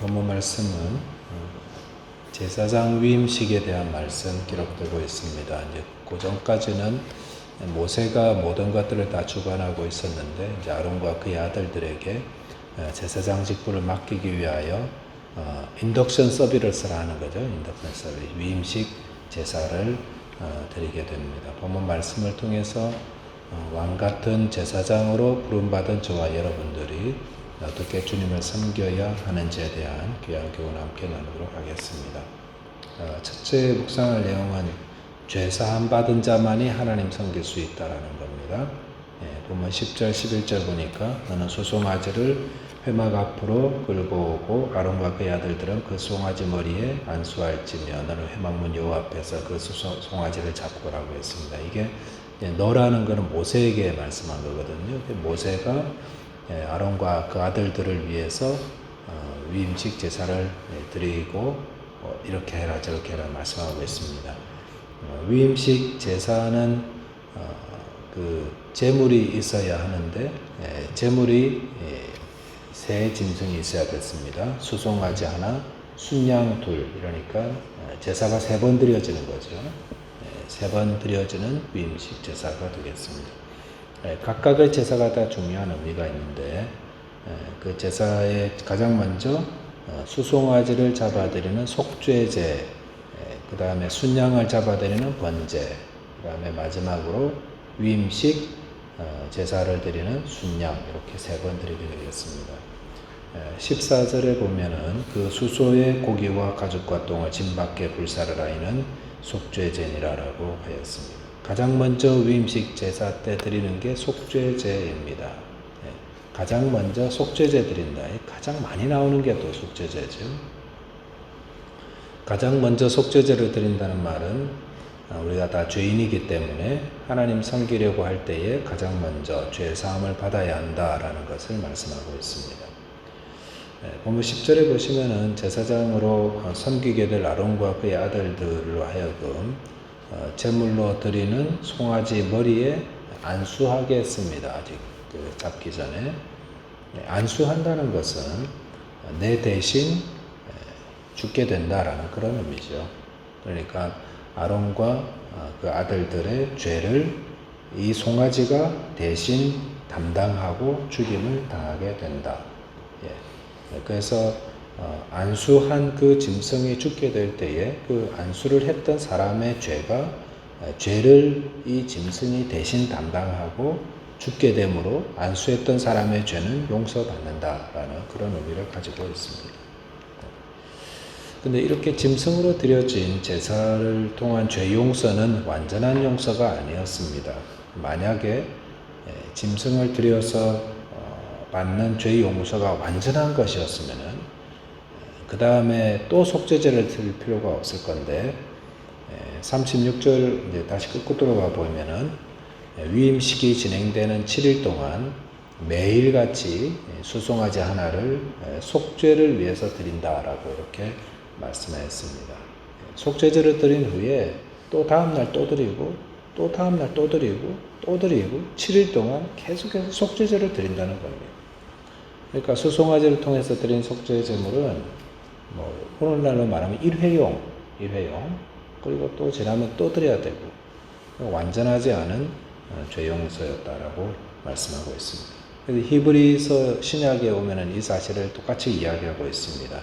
본문 말씀은 제사장 위임식에 대한 말씀 기록되고 있습니다. 이제 그 전까지는 모세가 모든 것들을 다 주관하고 있었는데 이제 아론과 그의 아들들에게 제사장 직분을 맡기기 위하여 인덕션 서비스를 하는 거죠. 인덕션 서비스, 위임식 제사를 드리게 됩니다. 본문 말씀을 통해서 왕 같은 제사장으로 부름받은 저와 여러분들이 어떻게 주님을 섬겨야 하는지에 대한 귀한 교훈 함께 나누도록 하겠습니다. 첫째 묵상할 내용은 죄사함 받은 자만이 하나님 섬길 수 있다라는 겁니다. 보면 10절 11절 보니까 너는 수송아지를 회막 앞으로 끌고 오고 아론과 그의 아들들은 그 송아지 머리에 안수할지며 너는 회막문 여호와 앞에서 그 송아지를 잡고라고 했습니다. 이게 너라는 것은 모세에게 말씀한 거거든요. 모세가 아론과 그 아들들을 위해서 위임식 제사를 드리고 이렇게 해라 저렇게 해라 말씀하고 있습니다. 위임식 제사는 그 제물이 있어야 하는데 제물이 세 짐승이 있어야 됐습니다. 수송아지 하나, 순양 둘, 이러니까 제사가 3번 드려지는 거죠. 3번 드려지는 위임식 제사가 되겠습니다. 각각의 제사가 다 중요한 의미가 있는데 그 제사에 가장 먼저 수송아지를 잡아드리는 속죄제, 그 다음에 순양을 잡아드리는 번제, 그 다음에 마지막으로 위임식 제사를 드리는 순양, 이렇게 3번 드리게 되겠습니다. 14절에 보면은 그 수소의 고기와 가죽과 똥을 진 밖에 불사를 하이는 속죄제니라라고 하였습니다. 가장 먼저 위임식 제사 때 드리는 게 속죄제입니다. 가장 먼저 속죄제 드린다. 가장 많이 나오는 게 또 속죄제죠. 가장 먼저 속죄제를 드린다는 말은 우리가 다 죄인이기 때문에 하나님 섬기려고 할 때에 가장 먼저 죄사함을 받아야 한다라는 것을 말씀하고 있습니다. 본문 10절에 보시면은 제사장으로 섬기게 될 아론과 그의 아들들로 하여금 제물로 드리는 송아지 머리에 안수하게 했습니다. 아직 잡기 전에. 안수한다는 것은 내 대신 죽게 된다라는 그런 의미죠. 그러니까 아론과 그 아들들의 죄를 이 송아지가 대신 담당하고 죽임을 당하게 된다. 그래서 안수한 그 짐승이 죽게 될 때에 그 안수를 했던 사람의 죄를 이 짐승이 대신 담당하고 죽게 되므로 안수했던 사람의 죄는 용서받는다라는 그런 의미를 가지고 있습니다. 근데 이렇게 짐승으로 드려진 제사를 통한 죄 용서는 완전한 용서가 아니었습니다. 만약에 짐승을 드려서 받는 죄 용서가 완전한 것이었으면은 그 다음에 또 속죄제를 드릴 필요가 없을 건데 36절 이제 다시 끝으로 들어가 보면은 위임식이 진행되는 7일 동안 매일같이 수송아지 하나를 속죄를 위해서 드린다라고 이렇게 말씀했습니다. 속죄제를 드린 후에 또 다음날 또 드리고 또 다음날 또 드리고 또 드리고 7일 동안 계속해서 속죄제를 드린다는 겁니다. 그러니까 수송아지를 통해서 드린 속죄 제물은 오늘날로 말하면 1회용 그리고 또 지나면 또 드려야 되고 완전하지 않은 죄 용서였다라고 말씀하고 있습니다. 그래서 히브리서 신약에 오면은 이 사실을 똑같이 이야기하고 있습니다.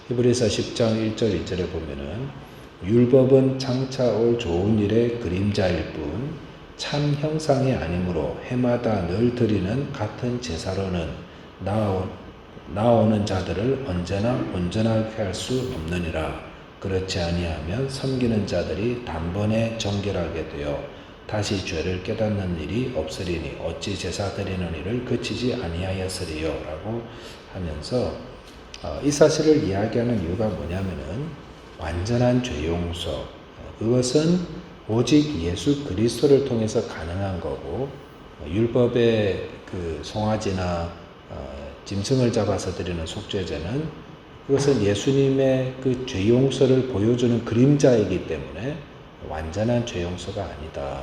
히브리서 10장 1절 2절에 보면은 율법은 장차 올 좋은 일의 그림자일 뿐 참 형상이 아니므로 해마다 늘 드리는 같은 제사로는 나오는 자들을 언제나 온전하게 할 수 없느니라. 그렇지 아니하면 섬기는 자들이 단번에 정결하게 되어 다시 죄를 깨닫는 일이 없으리니 어찌 제사 드리는 일을 그치지 아니하였으리요 라고 하면서 이 사실을 이야기하는 이유가 뭐냐면은 완전한 죄 용서, 그것은 오직 예수 그리스도를 통해서 가능한 거고 율법의 그 송아지나 짐승을 잡아서 드리는 속죄제는 그것은 예수님의 그 죄 용서를 보여주는 그림자이기 때문에 완전한 죄 용서가 아니다.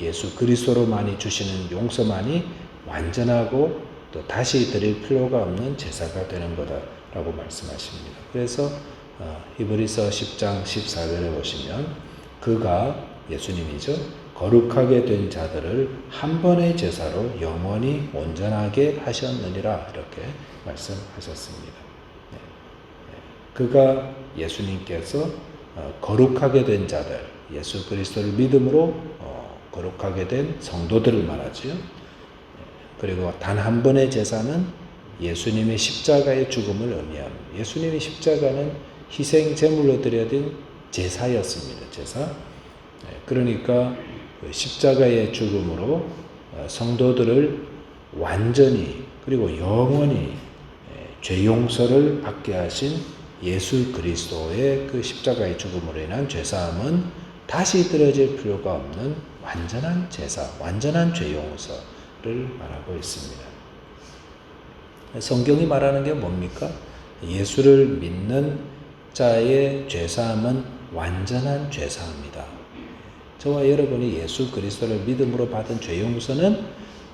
예수 그리스도로만이 주시는 용서만이 완전하고 또 다시 드릴 필요가 없는 제사가 되는 거다. 라고 말씀하십니다. 그래서 히브리서 10장 14절에 보시면 그가 예수님이죠. 거룩하게 된 자들을 한 번의 제사로 영원히 온전하게 하셨느니라 이렇게 말씀하셨습니다. 그가 예수님께서 거룩하게 된 자들, 예수 그리스도를 믿음으로 거룩하게 된 성도들을 말하지요. 그리고 단 한 번의 제사는 예수님의 십자가의 죽음을 의미합니다. 예수님의 십자가는 희생 제물로 드려진 제사였습니다. 제사. 그러니까 십자가의 죽음으로 성도들을 완전히 그리고 영원히 죄 용서를 받게 하신 예수 그리스도의 그 십자가의 죽음으로 인한 죄사함은 다시 드려질 필요가 없는 완전한 제사, 완전한 죄 용서를 말하고 있습니다. 성경이 말하는 게 뭡니까? 예수를 믿는 자의 죄사함은 완전한 죄사함이다. 저와 여러분이 예수 그리스도를 믿음으로 받은 죄 용서는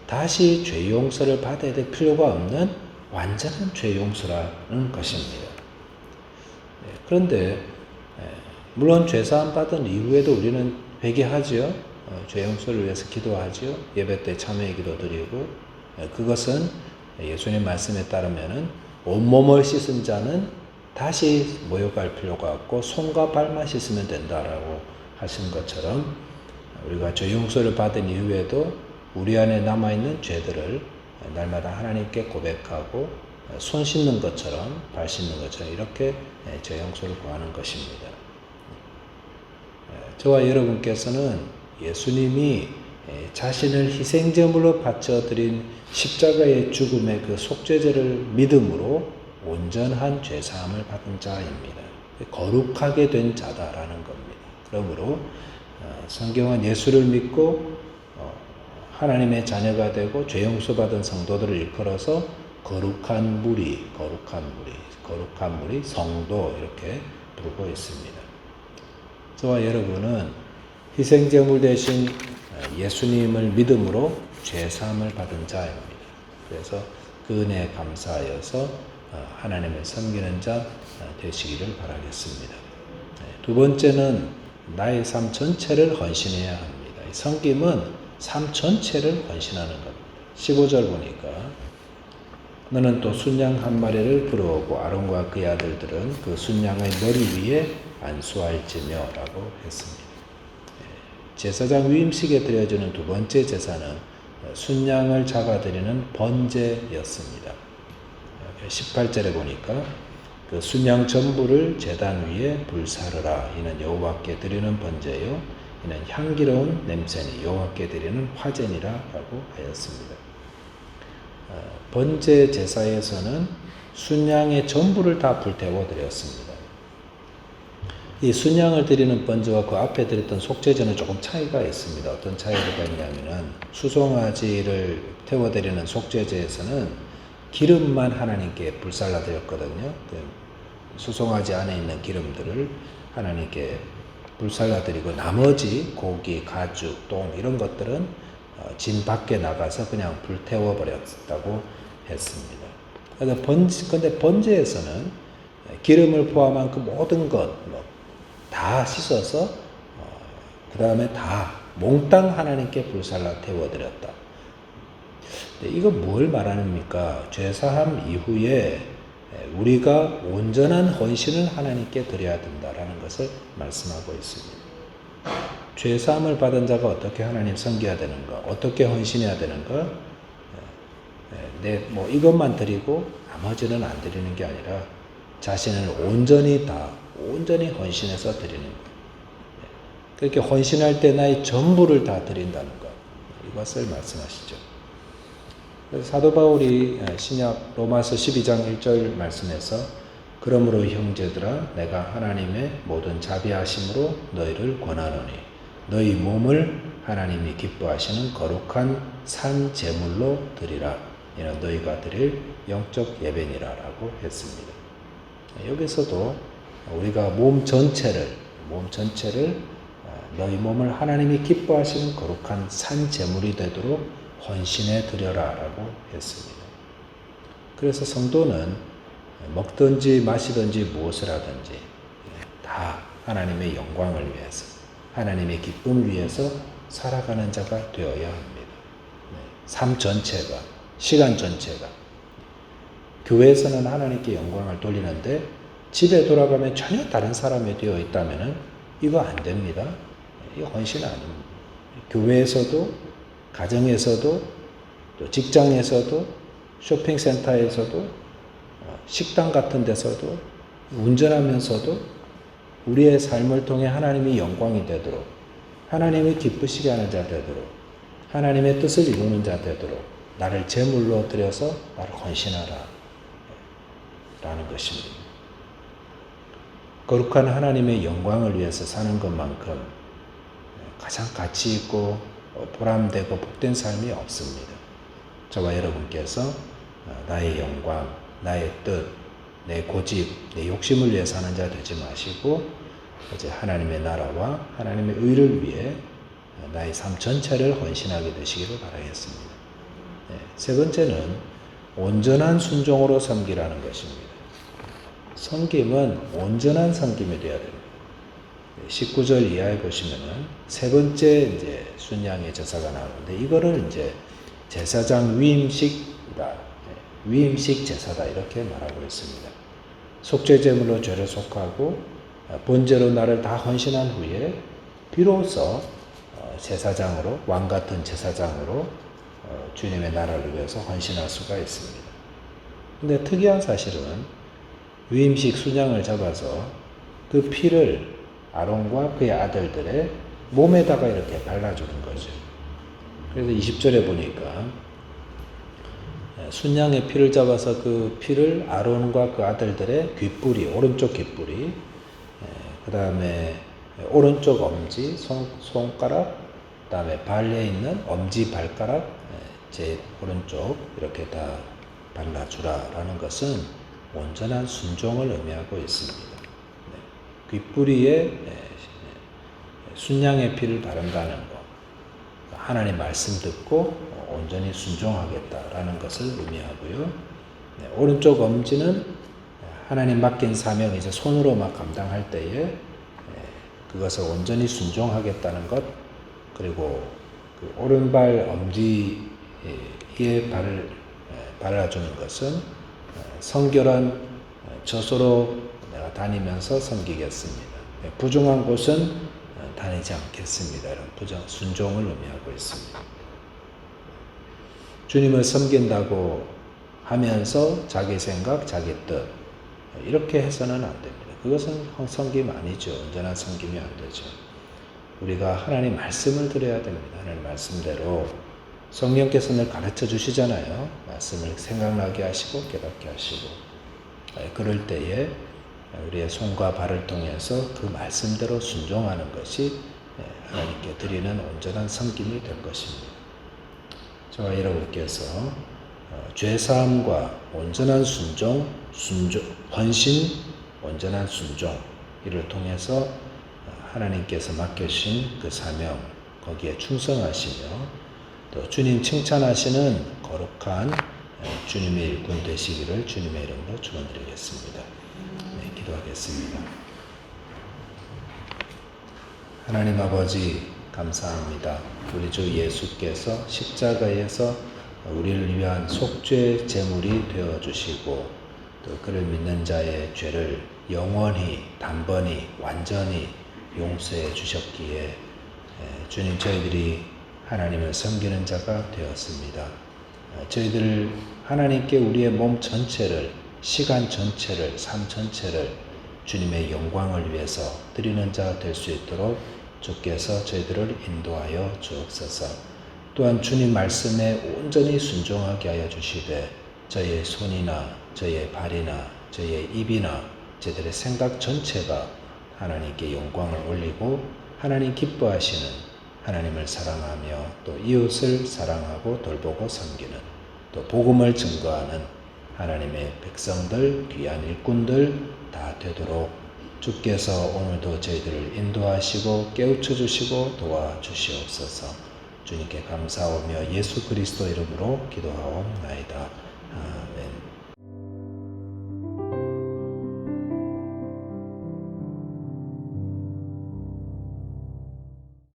다시 죄 용서를 받아야 될 필요가 없는 완전한 죄 용서라는 것입니다. 그런데 물론 죄사함 받은 이후에도 우리는 회개하지요. 죄 용서를 위해서 기도하지요. 예배 때 참회 기도 드리고 그것은 예수님 말씀에 따르면은 온몸을 씻은 자는 다시 모욕할 필요가 없고 손과 발만 씻으면 된다라고 하신 것처럼 우리가 죄 용서를 받은 이후에도 우리 안에 남아있는 죄들을 날마다 하나님께 고백하고 손 씻는 것처럼 발 씻는 것처럼 이렇게 죄 용서를 구하는 것입니다. 저와 여러분께서는 예수님이 자신을 희생제물로 바쳐드린 십자가의 죽음의 그 속죄제를 믿음으로 온전한 죄사함을 받은 자입니다. 거룩하게 된 자다라는 겁니다. 그러므로 성경은 예수를 믿고 하나님의 자녀가 되고 죄 용서받은 성도들을 일컬어서 거룩한 무리, 성도 이렇게 부르고 있습니다. 저와 여러분은 희생제물 대신 예수님을 믿음으로 죄사함을 받은 자입니다. 그래서 그 은혜에 감사하여서 하나님을 섬기는 자 되시기를 바라겠습니다. 두 번째는 나의 삶 전체를 헌신해야 합니다. 섬김은 삶 전체를 헌신하는 겁니다. 15절 보니까 너는 또 순양 한 마리를 불어오고 아론과 그의 아들들은 그 순양의 머리 위에 안수할지며 라고 했습니다. 제사장 위임식에 드려지는 두 번째 제사는 순양을 잡아드리는 번제였습니다. 18절에 보니까 그 순양 전부를 제단 위에 불사르라. 이는 여호와께 드리는 번제요 이는 향기로운 냄새니 여호와께 드리는 화제니라라고 하였습니다. 번제 제사에서는 순양의 전부를 다 불태워 드렸습니다. 이 순양을 드리는 번제와 그 앞에 드렸던 속죄제는 조금 차이가 있습니다. 어떤 차이가 있냐면은 수송아지를 태워드리는 속죄제에서는 기름만 하나님께 불살라 드렸거든요. 수송아지 안에 있는 기름들을 하나님께 불살라 드리고 나머지 고기, 가죽, 똥 이런 것들은 진 밖에 나가서 그냥 불태워 버렸다고 했습니다. 그런데 번제에서는 기름을 포함한 그 모든 것 다 씻어서 그 다음에 다 몽땅 하나님께 불살라 태워드렸다. 이거 뭘 말하는입니까? 죄사함 이후에 우리가 온전한 헌신을 하나님께 드려야 된다라는 것을 말씀하고 있습니다. 죄사함을 받은 자가 어떻게 하나님 섬겨야 되는가? 어떻게 헌신해야 되는가? 이것만 드리고 나머지는 안 드리는 게 아니라 자신을 온전히 헌신해서 드리는 것. 그렇게 헌신할 때 나의 전부를 다 드린다는 것. 이것을 말씀하시죠. 그래서 사도 바울이 신약 로마서 12장 1절 말씀에서 그러므로 형제들아 내가 하나님의 모든 자비하심으로 너희를 권하노니 너희 몸을 하나님이 기뻐하시는 거룩한 산 제물로 드리라. 이는 너희가 드릴 영적 예배니라라고 했습니다. 여기서도 우리가 몸 전체를 너희 몸을 하나님이 기뻐하시는 거룩한 산 제물이 되도록 헌신해 드려라라고 했습니다. 그래서 성도는 먹든지 마시든지 무엇을 하든지 다 하나님의 영광을 위해서, 하나님의 기쁨을 위해서 살아가는 자가 되어야 합니다. 삶 전체가, 시간 전체가. 교회에서는 하나님께 영광을 돌리는데 집에 돌아가면 전혀 다른 사람이 되어 있다면 이거 안 됩니다. 이거 헌신 아닙니다. 교회에서도, 가정에서도, 또 직장에서도, 쇼핑센터에서도, 식당 같은 데서도, 운전하면서도 우리의 삶을 통해 하나님이 영광이 되도록, 하나님이 기쁘시게 하는 자 되도록, 하나님의 뜻을 이루는 자 되도록 나를 제물로 드려서 나를 헌신하라 라는 것입니다. 거룩한 하나님의 영광을 위해서 사는 것만큼 가장 가치 있고 보람되고 복된 삶이 없습니다. 저와 여러분께서 나의 영광, 나의 뜻, 내 고집, 내 욕심을 위해 사는 자 되지 마시고 이제 하나님의 나라와 하나님의 의를 위해 나의 삶 전체를 헌신하게 되시기를 바라겠습니다. 세 번째는 온전한 순종으로 섬기라는 것입니다. 섬김은 온전한 섬김이 되어야 됩니다. 19절 이하에 보시면은 세 번째 이제 순양의 제사가 나오는데 이거를 이제 제사장 위임식이다. 위임식 제사다 이렇게 말하고 있습니다. 속죄 제물로 죄를 속하고 번제로 나를 다 헌신한 후에 비로소 제사장으로, 왕 같은 제사장으로 주님의 나라를 위해서 헌신할 수가 있습니다. 근데 특이한 사실은 위임식 순양을 잡아서 그 피를 아론과 그의 아들들의 몸에다가 이렇게 발라주는 거죠. 그래서 20절에 보니까 순양의 피를 잡아서 그 피를 아론과 그 아들들의 귓불이, 오른쪽 귓불이, 그 다음에 오른쪽 엄지, 손가락, 그 다음에 발에 있는 엄지 발가락, 제 오른쪽 이렇게 다 발라주라라는 것은 온전한 순종을 의미하고 있습니다. 귓부리에 순양의 피를 바른다는 것, 하나님 말씀 듣고 온전히 순종하겠다라는 것을 의미하고요. 오른쪽 엄지는 하나님 맡긴 사명 이제 손으로 막 감당할 때에 그것을 온전히 순종하겠다는 것, 그리고 그 오른발 엄지에 발을 발라주는 것은 성결한 저소로 내가 다니면서 섬기겠습니다. 부정한 곳은 다니지 않겠습니다. 이런 순종을 의미하고 있습니다. 주님을 섬긴다고 하면서 자기 생각, 자기 뜻 이렇게 해서는 안 됩니다. 그것은 섬김 아니죠. 온전한 섬김이 안 되죠. 우리가 하나님 말씀을 들어야 됩니다. 하나님 말씀대로 성령께서 늘 가르쳐 주시잖아요. 말씀을 생각나게 하시고 깨닫게 하시고 그럴 때에 우리의 손과 발을 통해서 그 말씀대로 순종하는 것이 하나님께 드리는 온전한 섬김이 될 것입니다. 저와 여러분께서 죄사함과 온전한 순종, 헌신, 온전한 순종 이를 통해서 하나님께서 맡겨주신 그 사명 거기에 충성하시며 또 주님 칭찬하시는 거룩한 주님의 일꾼 되시기를 주님의 이름으로 축원드리겠습니다. 네, 기도하겠습니다. 하나님 아버지 감사합니다. 우리 주 예수께서 십자가에서 우리를 위한 속죄 제물이 되어주시고 또 그를 믿는 자의 죄를 영원히 단번히 완전히 용서해 주셨기에 주님 저희들이 하나님을 섬기는 자가 되었습니다. 저희들 하나님께 우리의 몸 전체를, 시간 전체를, 삶 전체를 주님의 영광을 위해서 드리는 자 될 수 있도록 주께서 저희들을 인도하여 주옵소서. 또한 주님 말씀에 온전히 순종하게 하여 주시되 저희의 손이나 저희의 발이나 저희의 입이나 저희들의 생각 전체가 하나님께 영광을 올리고 하나님 기뻐하시는 하나님을 사랑하며 또 이웃을 사랑하고 돌보고 섬기는 또 복음을 증거하는 하나님의 백성들, 귀한 일꾼들 다 되도록 주께서 오늘도 저희들을 인도하시고 깨우쳐 주시고 도와주시옵소서. 주님께 감사하며 예수 그리스도 이름으로 기도하옵나이다. 아멘.